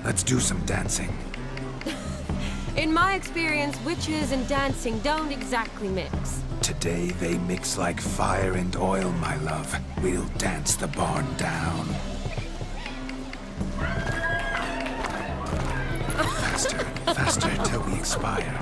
Let's do some dancing. In my experience, witches and dancing don't exactly mix. Today they mix like fire and oil, my love. We'll dance the barn down. Faster, faster till we expire.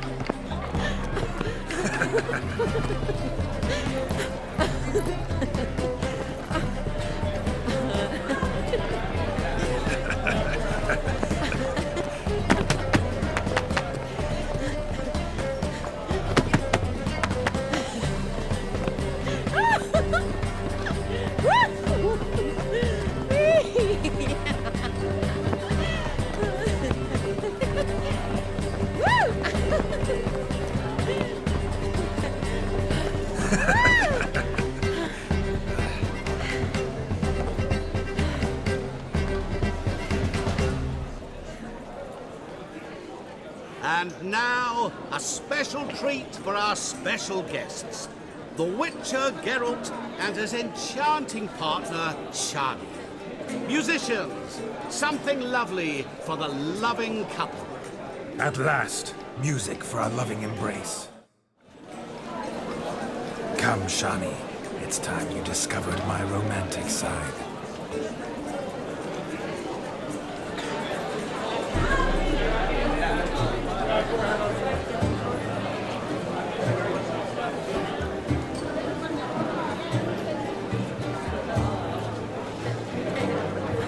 And now, a special treat for our special guests. The Witcher Geralt and his enchanting partner, Shani. Musicians, something lovely for the loving couple. At last, music for our loving embrace. Come, Shani. It's time you discovered my romantic side.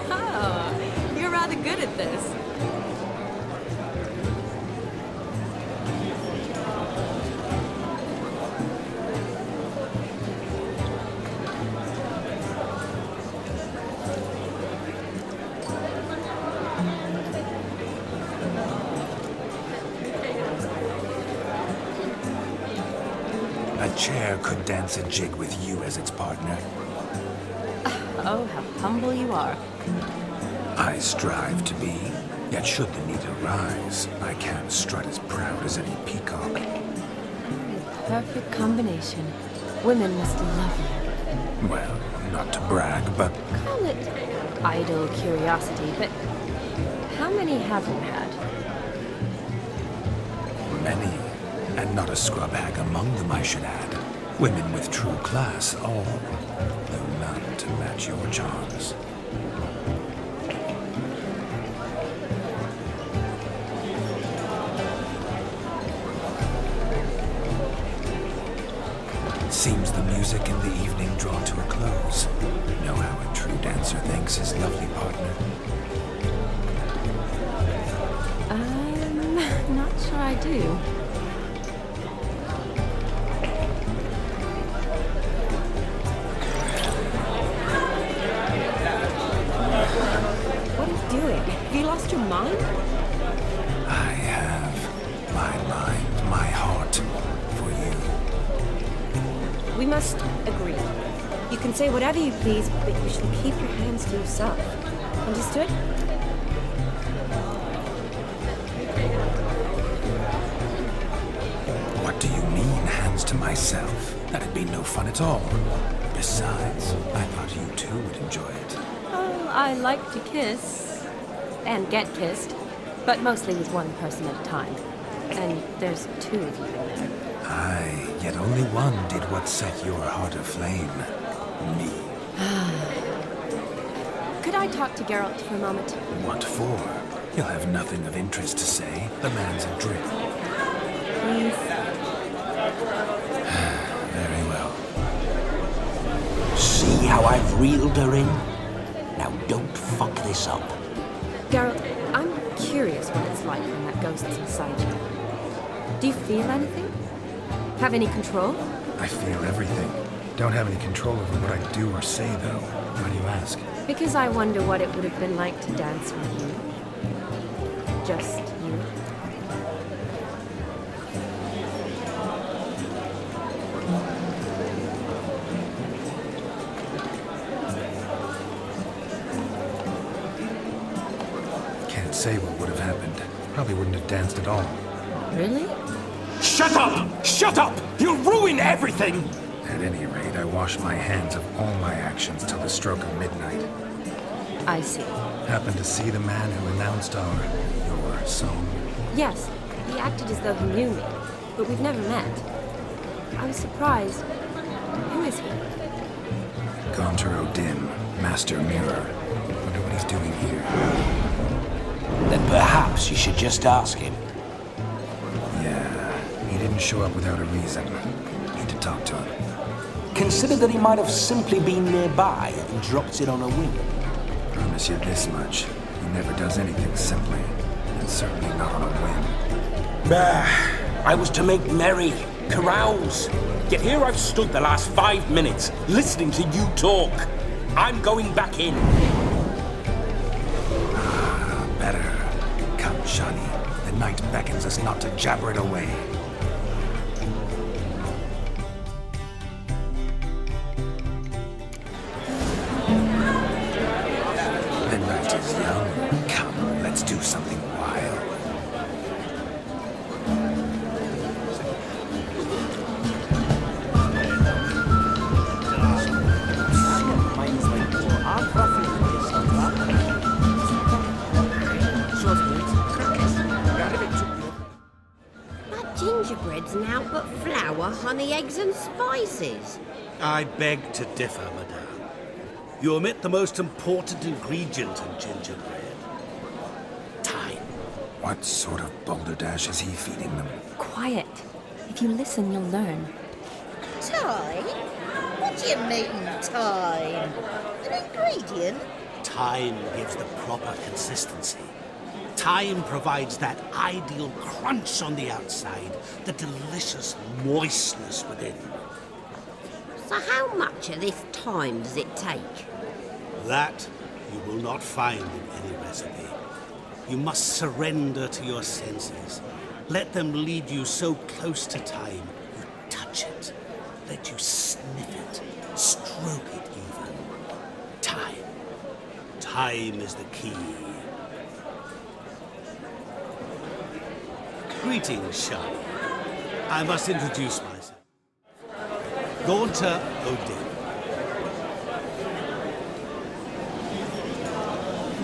Oh, you're rather good at this. A chair could dance a jig with you as its partner. Oh, how humble you are. I strive to be, yet should the need arise, I can't strut as proud as any peacock. Perfect combination. Women must love you. Well, not to brag, but Call it idle curiosity, but how many have you had? many, and not a scrub hag among them, I should add. Women with true class, all, though none to match your charms. Seems the music in the evening draw to a close. Know how a true dancer thanks his lovely partner. Not sure I do. What are you doing? Have you lost your mind? I have my mind, my heart for you. We must agree. You can say whatever you please, but you should keep your hands to yourself. Understood? What do you mean, hands to myself? That'd be no fun at all. Besides, I thought you too would enjoy it. Oh, I like to kiss. And get kissed. But mostly with one person at a time. And there's two of you in there. Aye, yet only one did what set your heart aflame. Me. Could I talk to Geralt for a moment? What for? He'll have nothing of interest to say. The man's adrift. Please? Very well. See how I've reeled her in? Now don't fuck this up. Geralt, I'm curious what it's like when that ghost's inside you. Do you feel anything? Have any control? I feel everything. Don't have any control over what I do or say, though. Why do you ask? Because I wonder what it would have been like to dance with you. Just you. Can't say what would have happened. Probably wouldn't have danced at all. Really? Shut up! Shut up! You'll ruin everything! At any rate, I wash my hands of all my actions till the stroke of midnight. I see. Happen to see the man who announced your song? Yes, he acted as though he knew me, but we've never met. I was surprised. Who is he? Gaunter O'Dim, Master Mirror. Wonder what he's doing here. Then perhaps you should just ask him. Yeah, he didn't show up without a reason. Need to talk to him. Consider that he might have simply been nearby and dropped it on a whim. Promise you this much. He never does anything simply. And certainly not on a whim. Bah! I was to make merry, carouse. Yet here I've stood the last 5 minutes, listening to you talk. I'm going back in. Better. Come, Shani. The night beckons us not to jabber it away. The night is young. Come, let's do something wild. That gingerbread's now but flour, honey, eggs and spices. I beg to differ, madame. You omit the most important ingredient in gingerbread. Time. What sort of balderdash is he feeding them? Quiet. If you listen, you'll learn. Time? What do you mean, time? An ingredient? Time gives the proper consistency. Time provides that ideal crunch on the outside, the delicious moistness within. So how much of this time does it take? That you will not find in any recipe. You must surrender to your senses. Let them lead you so close to time, you touch it. Let you sniff it, stroke it even. Time. Time is the key. Greetings, Shani. I must introduce myself. Gaunter O'Dim.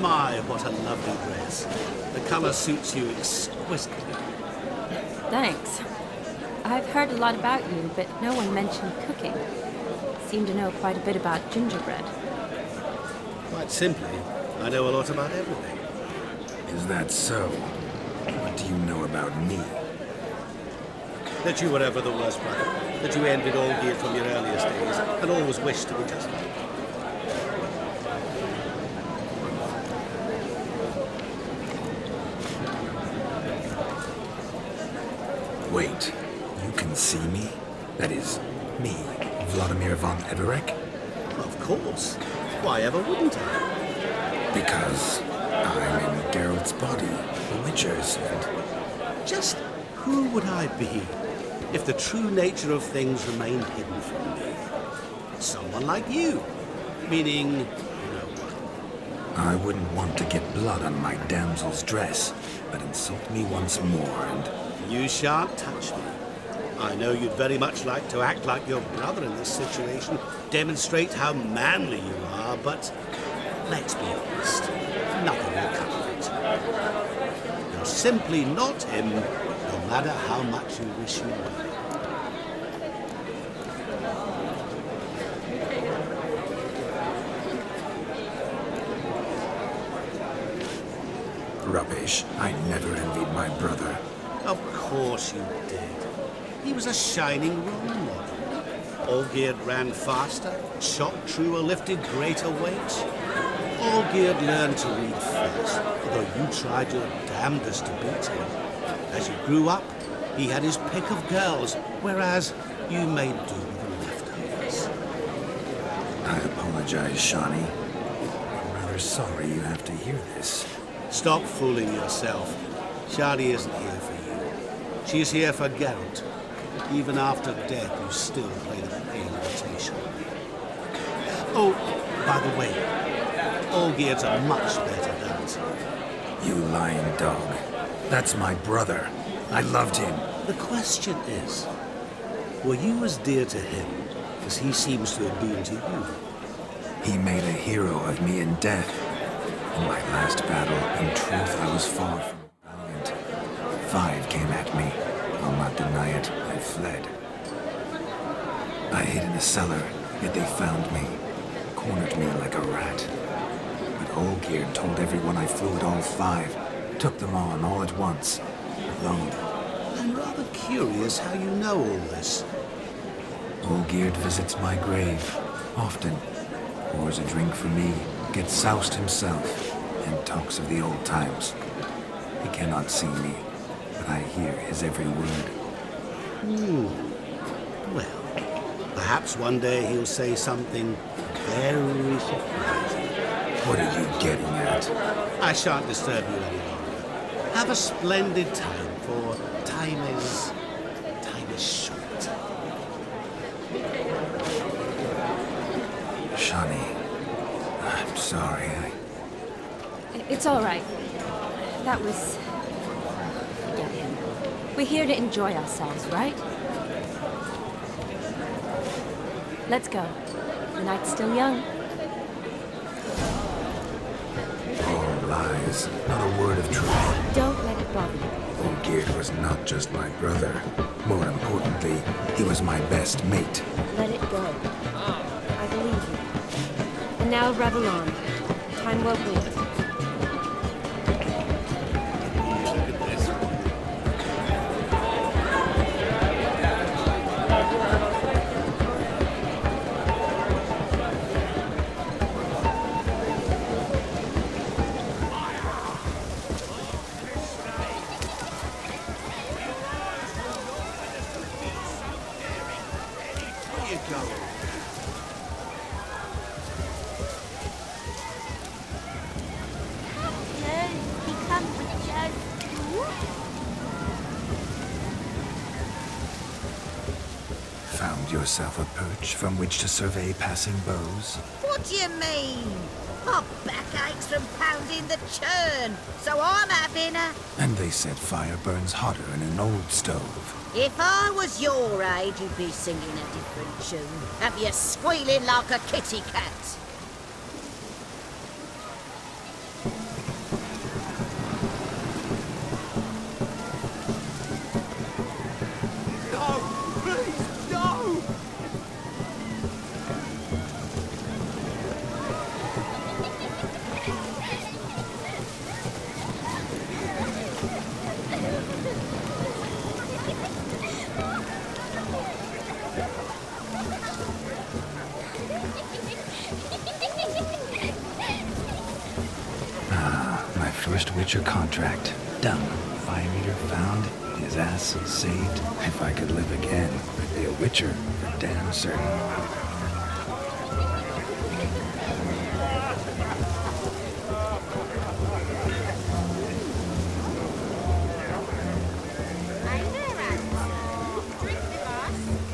My, what a lovely dress. The color suits you exquisitely. Thanks. I've heard a lot about you, but no one mentioned cooking. Seem to know quite a bit about gingerbread. Quite simply, I know a lot about everything. Is that so? What do you know about me? That you were ever the worst brother. That you envied Olgierd from your earliest days, and always wished to be just like him. Wait, you can see me? That is, me, Vladimir von Everec? Of course. Why ever wouldn't I? Because I'm in Geralt's body, the Witcher's, and Just who would I be if the true nature of things remained hidden from me? Someone like you. Meaning, no one. I wouldn't want to get blood on my damsel's dress, but insult me once more and... You shan't touch me. I know you'd very much like to act like your brother in this situation, demonstrate how manly you are, but let's be honest, nothing will come of it. You're simply not him, no matter how much you wish you were. Rubbish. I never envied my brother. Of course you did. He was a shining role model. Olgierd ran faster, shot truer, lifted greater weights. Olgierd learned to read first, although you tried your damnedest to beat him. As you grew up, he had his pick of girls, whereas you made do with the leftovers. I apologize, Shani. I'm rather sorry you have to hear this. Stop fooling yourself. Shani isn't here for you. She's here for Geralt. Even after death, you still play the pale imitation. Oh, by the way, Olgierd's a much better dancer. You lying dog. That's my brother. I loved him. The question is, were you as dear to him as he seems to have been to you? He made a hero of me in death. In my last battle, in truth, I was far from valiant. 5 came at me. I'll not deny it, I fled. I hid in a cellar, yet they found me. Cornered me like a rat. But Olgierd told everyone I flew at all 5. Took them on all at once. Alone. I'm rather curious how you know all this. Olgierd visits my grave. Often. Pours a drink for me. Gets soused himself. And talks of the old times. He cannot see me. But I hear his every word. Well, perhaps one day he'll say something very surprising. What are you getting at? I shan't disturb you any longer. Have a splendid time, for time is short. Shani, I'm sorry. It's all right. That was... Forget him. We're here to enjoy ourselves, right? Let's go. The night's still young. All lies, not a word of truth. Don't let it bother you. Olgierd was not just my brother. More importantly, he was my best mate. Let it go. I believe you. And now revel on. Time won't wait. Found yourself a perch from which to survey passing bows? What do you mean? My back aches from pounding the churn, so I'm having a... And they said fire burns hotter in an old stove. If I was your age, you'd be singing a different tune. Have you squealing like a kitty cat? First Witcher contract. Done. Fire Eater found. His ass saved. If I could live again, I'd be a Witcher for damn certain.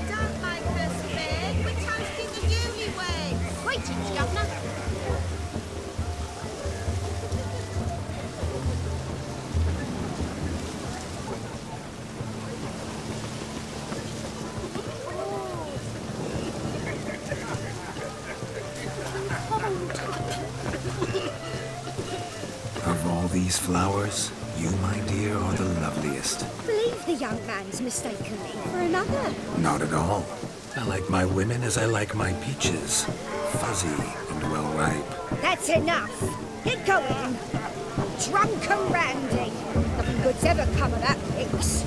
Don't make us beg. We're toasting the newlyweds. Greetings, Governor. Of all these flowers, you, my dear, are the loveliest. Believe the young man's mistaken me for another. Not at all. I like my women as I like my peaches. Fuzzy and well ripe. That's enough. Get going. Drunken Randy. Nothing good's ever come of that mix.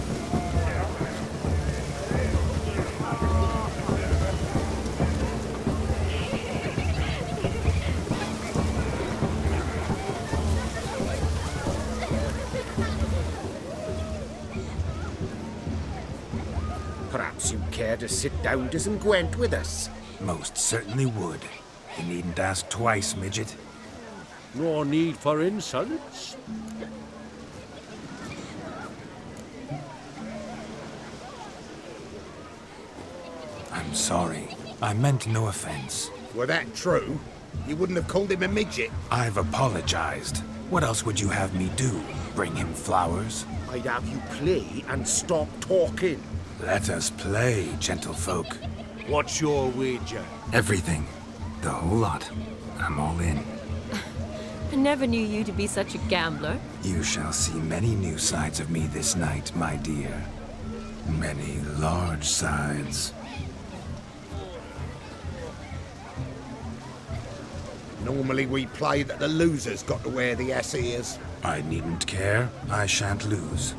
Perhaps you'd care to sit down to some Gwent with us? Most certainly would. You needn't ask twice, midget. No need for insults. I'm sorry. I meant no offense. Were that true, you wouldn't have called him a midget. I've apologized. What else would you have me do? Bring him flowers? I'd have you play and stop talking. Let us play, gentlefolk. What's your wager? Everything. The whole lot. I'm all in. I never knew you to be such a gambler. You shall see many new sides of me this night, my dear. Many large sides. Normally we play that the loser's got to wear the ass ears. I needn't care. I shan't lose.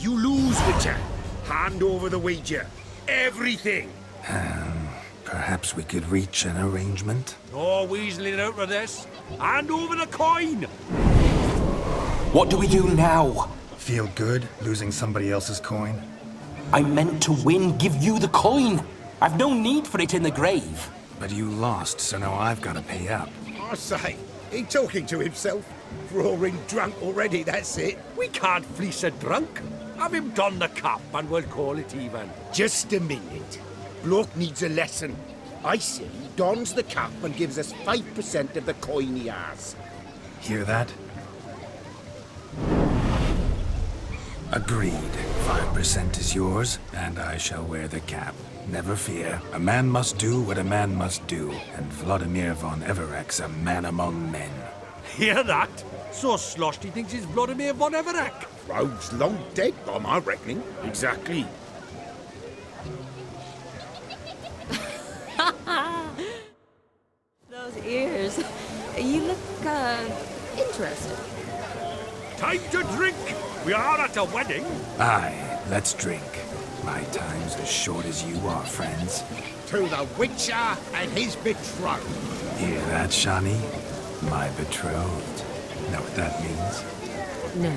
you lose, Witcher, hand over the wager. Everything. Perhaps we could reach an arrangement? No weaseling out of this. Hand over the coin. What do we do now? Feel good losing somebody else's coin? I meant to win, give you the coin. I've no need for it in the grave. But you lost, so now I've got to pay up. I say, he talking to himself. Roaring drunk already, that's it. We can't fleece a drunk. Have him don the cap and we'll call it even. Just a minute. Bloke needs a lesson. I say he dons the cap and gives us 5% of the coin he has. Hear that? Agreed. 5% is yours, and I shall wear the cap. Never fear. A man must do what a man must do, and Vladimir von Everek's a man among men. Hear that? So sloshed he thinks he's Vladimir von Everek. Rogue's long dead, by my reckoning. Exactly. Those ears. You look, interested. Time to drink. We are at a wedding. Aye, let's drink. My time's as short as you are, friends. To the Witcher and his betrothed. Hear that, Shani? My betrothed. Know what that means? No.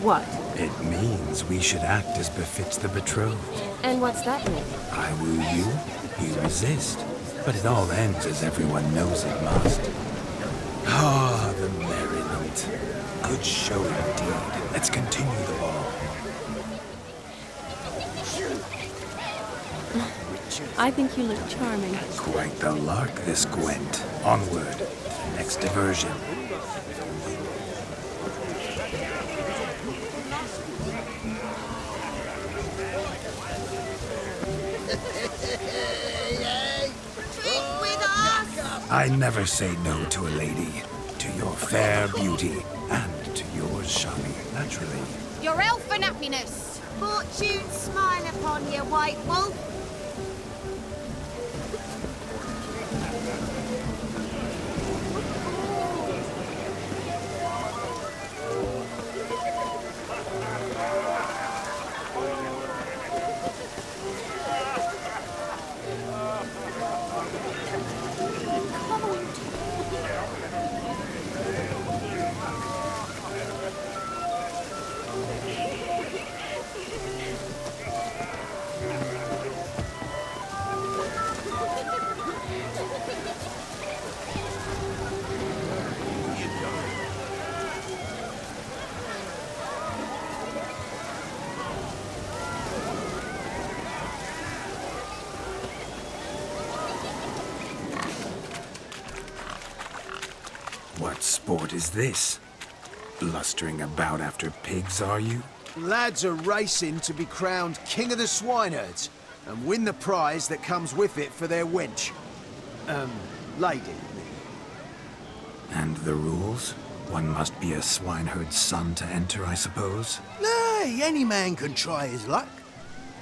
What? It means we should act as befits the betrothed. And what's that mean? I woo you, you resist. But it all ends as everyone knows it must. Ah, the merriment. Good show indeed. Let's continue the ball. I think you look charming. Quite the lark, this Gwent. Onward to the next diversion. I never say no to a lady. To your fair beauty. And to yours, Shani, naturally. Your elfin happiness. Fortune smile upon you, White Wolf. What sport is this? Blustering about after pigs, are you? Lads are racing to be crowned King of the Swineherds and win the prize that comes with it for their wench. Lady. And the rules? One must be a swineherd's son to enter, I suppose? Nay, any man can try his luck.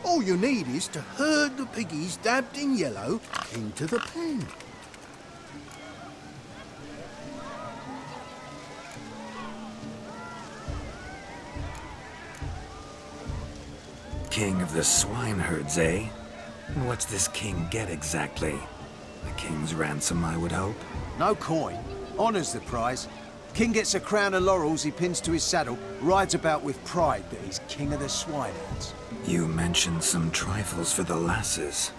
All you need is to herd the piggies dabbed in yellow into the pen. King of the swineherds, eh? And what's this king get exactly? The king's ransom, I would hope? No coin. Honours the prize. King gets a crown of laurels he pins to his saddle, rides about with pride that he's king of the swineherds. You mentioned some trifles for the lasses.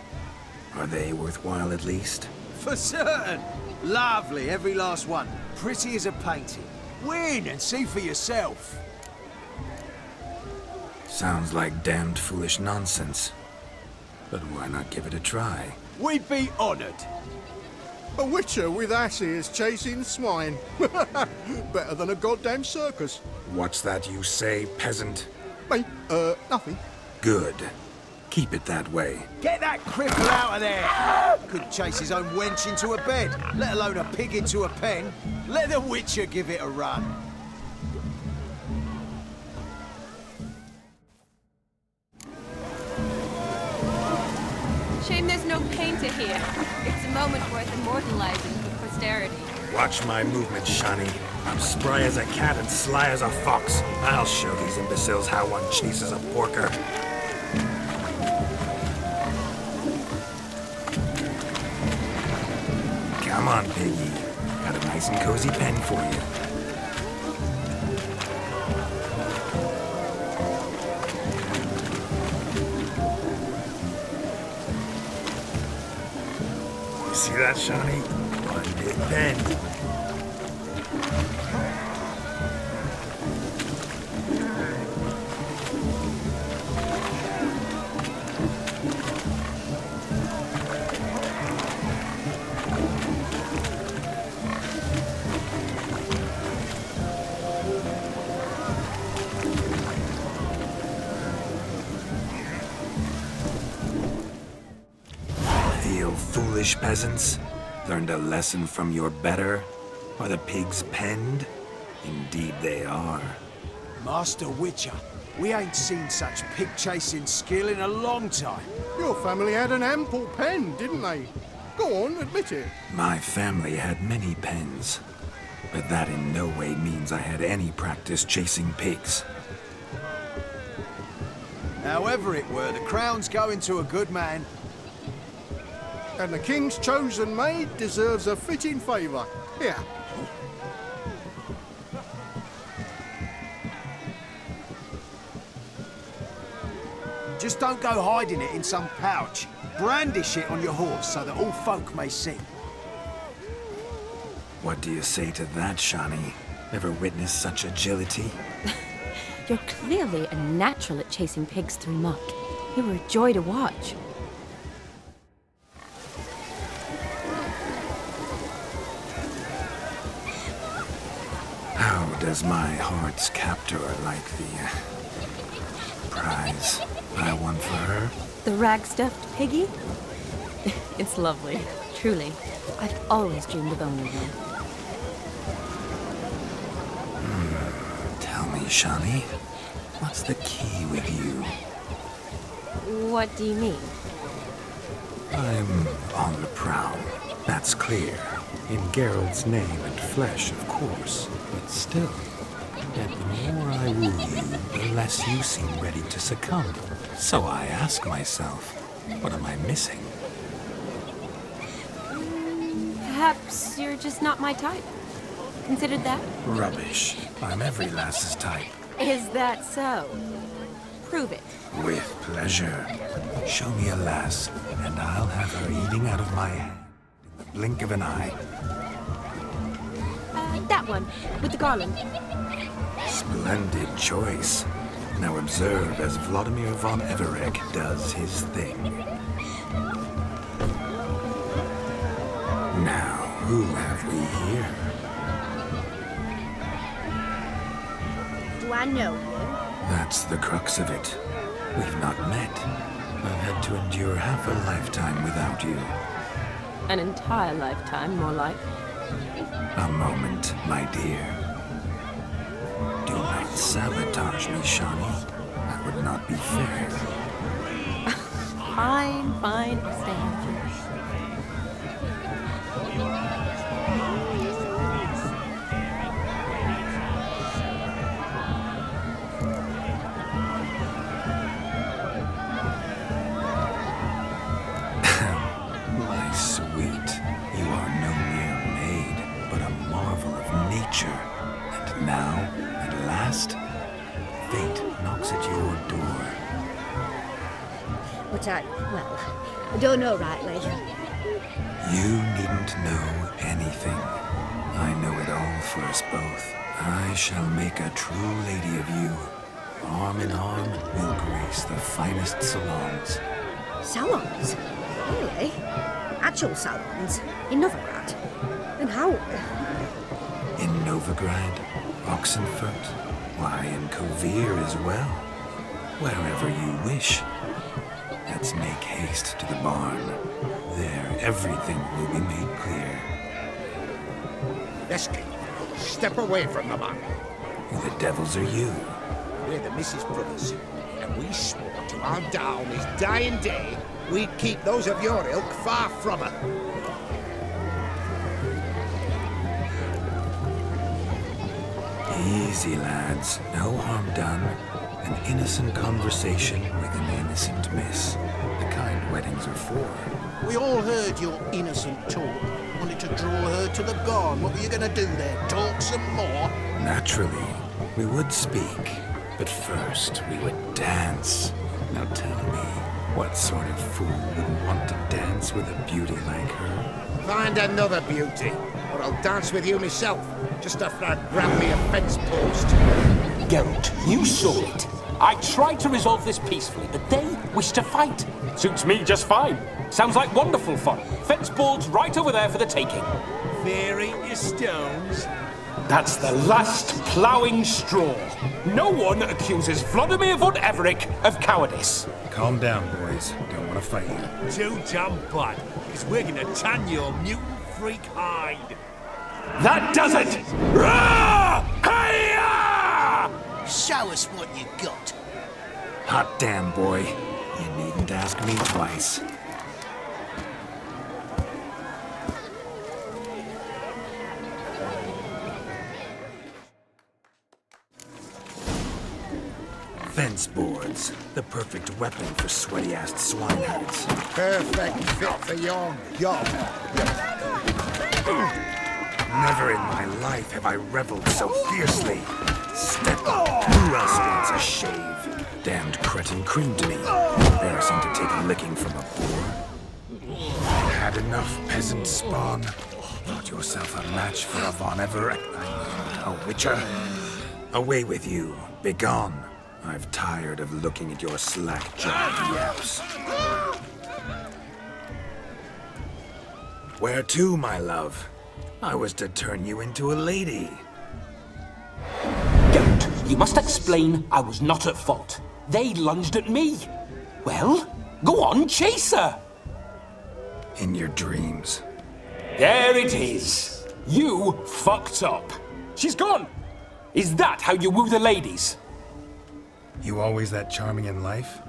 Are they worthwhile at least? For certain. Lovely, every last one. Pretty as a painting. Win and see for yourself. Sounds like damned foolish nonsense. But why not give it a try? We'd be honoured. A witcher with asses chasing swine. Better than a goddamn circus. What's that you say, peasant? Me? Nothing. Good. Keep it that way. Get that cripple out of there! Couldn't chase his own wench into a bed, let alone a pig into a pen. Let the witcher give it a run. Shame there's no painter here. It's a moment worth immortalizing for posterity. Watch my movement, Shani. I'm spry as a cat and sly as a fox. I'll show these imbeciles how one chases a porker. Come on, piggy. Got a nice and cozy pen for you. You see that, Shawnee? One big pen. Foolish peasants, learned a lesson from your better? Are the pigs penned? Indeed they are. Master Witcher, we ain't seen such pig-chasing skill in a long time. Your family had an ample pen, didn't they? Go on, admit it. My family had many pens, but that in no way means I had any practice chasing pigs. However it were, the crown's going to a good man. And the king's chosen maid deserves a fitting favour. Here. Just don't go hiding it in some pouch. Brandish it on your horse so that all folk may see. What do you say to that, Shawnee? Ever witnessed such agility? You're clearly a natural at chasing pigs through muck. You were a joy to watch. How does my heart's captor like the prize I won for her? The rag-stuffed piggy? It's lovely, truly. I've always dreamed of owning one. Tell me, Shawnee, what's the key with you? What do you mean? I'm on the prowl, that's clear. In Geralt's name and flesh, of course. But still, yet the more I woo you, the less you seem ready to succumb. So I ask myself, what am I missing? Perhaps you're just not my type. Considered that? Rubbish. I'm every lass's type. Is that so? Prove it. With pleasure. Show me a lass, and I'll have her eating out of my hand in the blink of an eye. That one, with the garland. Splendid choice. Now observe as Vladimir von Everegg does his thing. Now, who have we here? Do I know you? That's the crux of it. We've not met. I've had to endure half a lifetime without you. An entire lifetime, more like. A moment, my dear. Do not sabotage me, Shawnee. That would not be fair. Fine, fine. Stay out of here. My sweet, you are no mere maid, but a marvel of nature. And now, at last, fate knocks at your door. But I don't know rightly. You needn't know anything. I know it all for us both. I shall make a true lady of you. Arm in arm, we'll grace the finest salons. Salons? Really? Actual salons? In Novigrad? And how? In Novigrad, Oxenfurt, why, in Kovir as well. Wherever you wish. Let's make haste to the barn. There, everything will be made clear. Escape. Step away from the man. Who the devils are you? We're the Mrs. Brothers, and we swore to our down his dying day we'd keep those of your ilk far from her. Easy, lads. No harm done. An innocent conversation with an innocent miss. The kind weddings are for. We all heard your innocent talk. Wanted to draw her to the barn. What were you gonna do there? Talk some more? Naturally, we would speak. But first, we would dance. Now tell me, what sort of fool wouldn't want to dance with a beauty like her? Find another beauty, or I'll dance with you myself, just after I grab me a fence post. Geralt, you saw it. I tried to resolve this peacefully, but they wish to fight. Suits me just fine. Sounds like wonderful fun. Fence boards right over there for the taking. Fear eat your stones. That's the last ploughing straw. No one accuses Vladimir von Everec of cowardice. Calm down, boys. Don't want to fight you. Too damn bad, because we're gonna tan your mutant freak hide. That does it! Rah! Hi-ya! Show us what you got. Hot damn, boy. You needn't ask me twice. Fence boards. The perfect weapon for sweaty-assed swineherds. Perfect fit for your job. Never in my life have I reveled so fiercely. Step up. Who else wants a shave? Damned cretin creamed me. Embarrassing to take a licking from a boar. I had enough, peasant spawn. Thought yourself a match for a Von Everett. A witcher. Away with you. Begone. I've tired of looking at your slack-jawed yaps. Where to, my love? I was to turn you into a lady. Geralt, you must explain I was not at fault. They lunged at me. Well, go on, chase her. In your dreams. There it is. You fucked up. She's gone. Is that how you woo the ladies? You always that charming in life?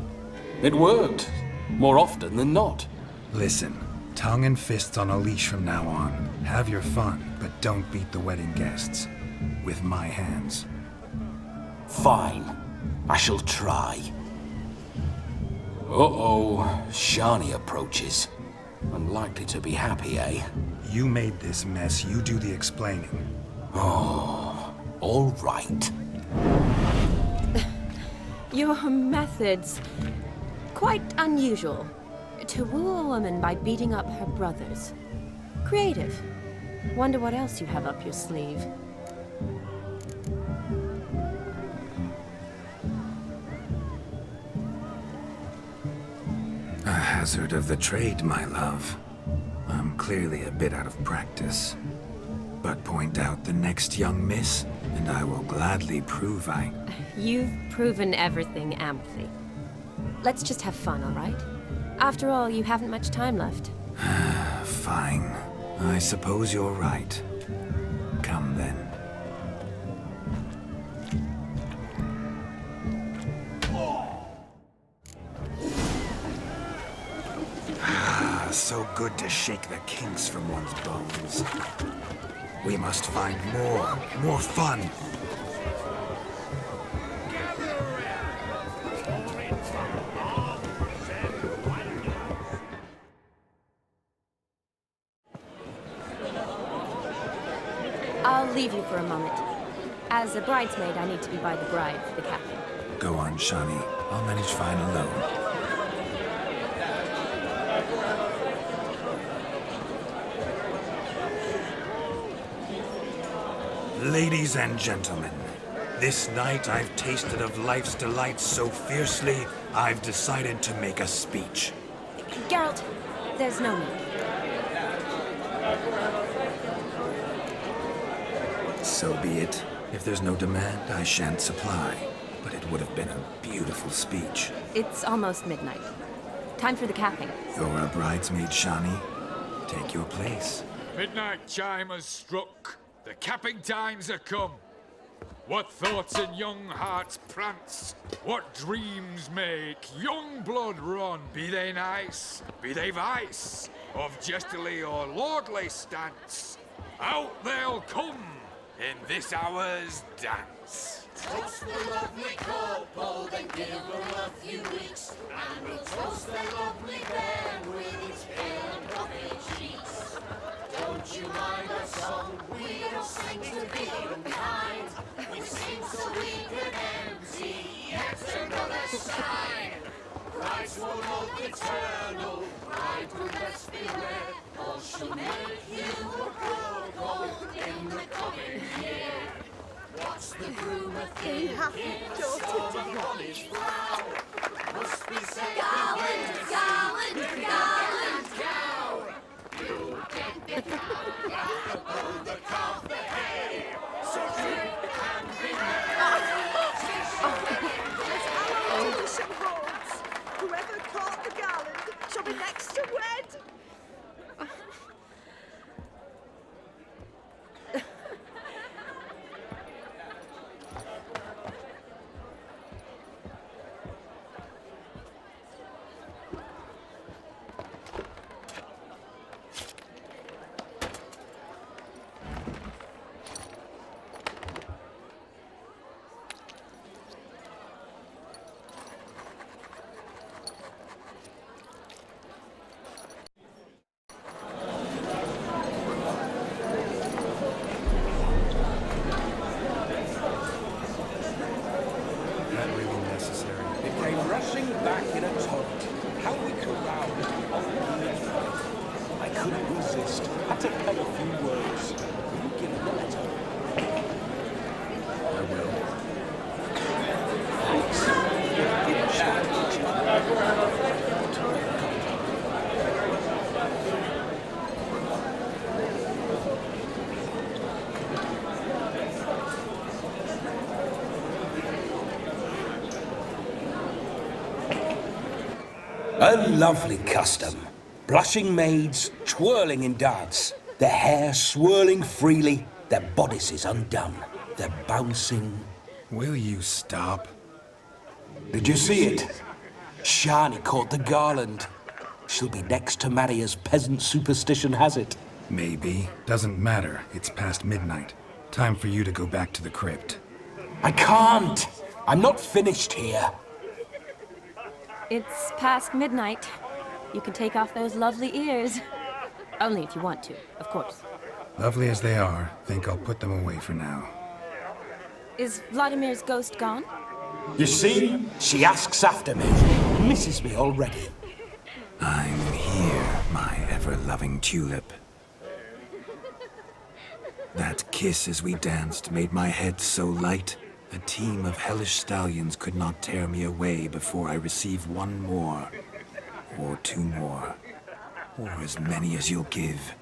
It worked. More often than not. Listen, tongue and fists on a leash from now on. Have your fun, but don't beat the wedding guests. With my hands. Fine. I shall try. Uh-oh. Shani approaches. Unlikely to be happy, eh? You made this mess. You do the explaining. Oh, all right. Your methods, quite unusual. To woo a woman by beating up her brothers. Creative. Wonder what else you have up your sleeve. A hazard of the trade, my love. I'm clearly a bit out of practice. But point out the next young miss, and I will gladly prove I... You've proven everything amply. Let's just have fun, all right? After all, you haven't much time left. Fine. I suppose you're right. Come then. So good to shake the kinks from one's bones. We must find more fun. I'll leave you for a moment. As a bridesmaid, I need to be by the bride for the capping. Go on, Shani. I'll manage fine alone. Ladies and gentlemen, this night I've tasted of life's delights so fiercely, I've decided to make a speech. Geralt, there's no need. So be it. If there's no demand, I shan't supply. But it would have been a beautiful speech. It's almost midnight. Time for the capping. You're a bridesmaid, Shani. Take your place. Midnight chime has struck. The capping times are come. What thoughts in young hearts prance? What dreams make young blood run? Be they nice, be they vice, of jestily or lordly stance, out they'll come in this hour's dance. Toast the lovely couple, then give them a few weeks, and we'll toast the lovely bear with its pale and puffy cheeks. Don't you mind our song? We don't sing to be unkind. We sing so we can empty yet another side. Christ will love eternal, bride will best beware, or she'll make you a crow in the coming year. What's the groom a thinking? On his brow must be said. Garland, garland, garland, cow. You get the cow, the calf, the hay. So drink and be merry. As tradition holds, whoever caught the garland shall be next to wed. A lovely custom. Blushing maids twirling in dance, their hair swirling freely, their bodices undone, their bouncing. Will you stop? Did you see it? Shani caught the garland. She'll be next to marry as peasant superstition has it. Maybe. Doesn't matter. It's past midnight. Time for you to go back to the crypt. I can't. I'm not finished here. It's past midnight. You can take off those lovely ears. Only if you want to, of course. Lovely as they are, think I'll put them away for now. Is Vladimir's ghost gone? You see? She asks after me. Misses me already. I'm here, my ever-loving tulip. That kiss as we danced made my head so light. A team of hellish stallions could not tear me away before I receive one more. Or two more. Or as many as you'll give.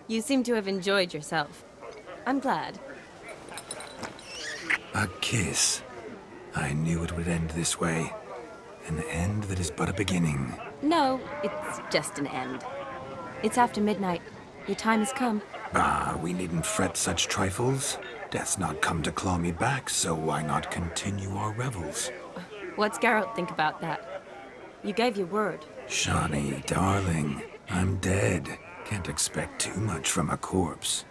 You seem to have enjoyed yourself. I'm glad. A kiss. I knew it would end this way. An end that is but a beginning. No, it's just an end. It's after midnight. Your time has come. Ah, we needn't fret such trifles. Death's not come to claw me back, so why not continue our revels? What's Geralt think about that? You gave your word. Shani, darling, I'm dead. Can't expect too much from a corpse.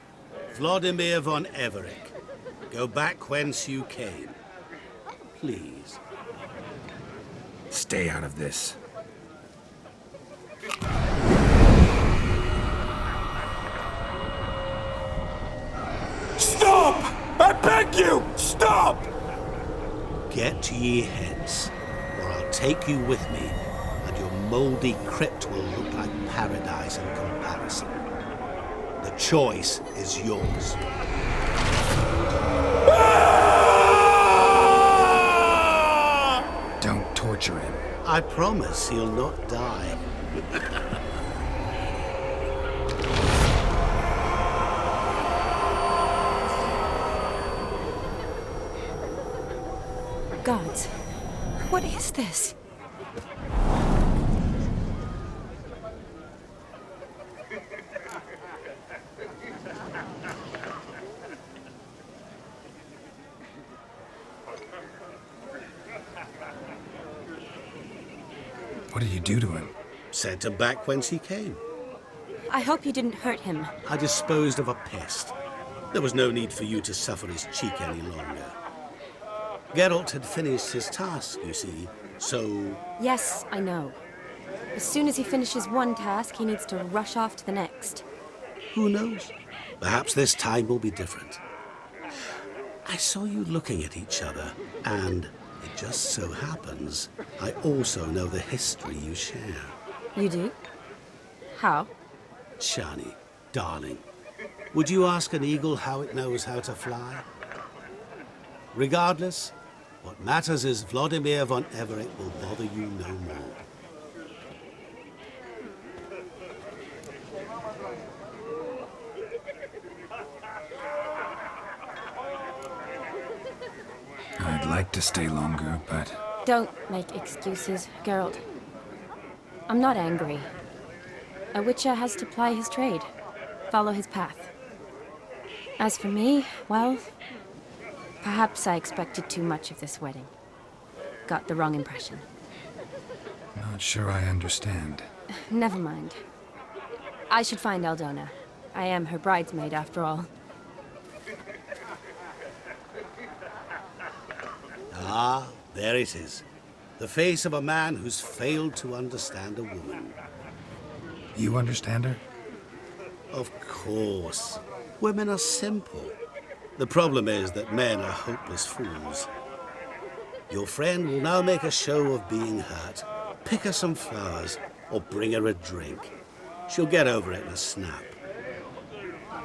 Vladimir von Everec, go back whence you came. Please. Stay out of this. Stop! I beg you! Stop! Get ye hence, or I'll take you with me, and your mouldy crypt will look like paradise in comparison. The choice is yours. Don't torture him. I promise he'll not die. Gods, what is this? What did you do to him? Sent him back whence he came. I hope you didn't hurt him. I disposed of a pest. There was no need for you to suffer his cheek any longer. Geralt had finished his task, you see, so... Yes, I know. As soon as he finishes one task, he needs to rush off to the next. Who knows? Perhaps this time will be different. I saw you looking at each other, and it just so happens I also know the history you share. You do? How? Chani, darling, would you ask an eagle how it knows how to fly? Regardless, what matters is Vladimir von Everett will bother you no more. I'd like to stay longer, but... Don't make excuses, Geralt. I'm not angry. A witcher has to ply his trade, follow his path. As for me, well, perhaps I expected too much of this wedding. Got the wrong impression. Not sure I understand. Never mind. I should find Aldona. I am her bridesmaid, after all. Ah, there it is. The face of a man who's failed to understand a woman. You understand her? Of course. Women are simple. The problem is that men are hopeless fools. Your friend will now make a show of being hurt, pick her some flowers, or bring her a drink. She'll get over it in a snap.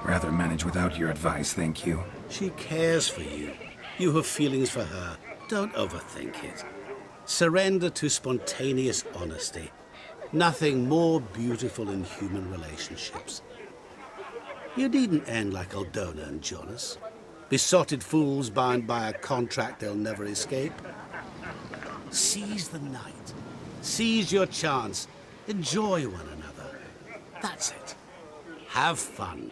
Rather manage without your advice, thank you. She cares for you. You have feelings for her. Don't overthink it. Surrender to spontaneous honesty. Nothing more beautiful in human relationships. You needn't end like Aldona and Jonas. Besotted fools bound by a contract they'll never escape. Seize the night. Seize your chance. Enjoy one another. That's it. Have fun.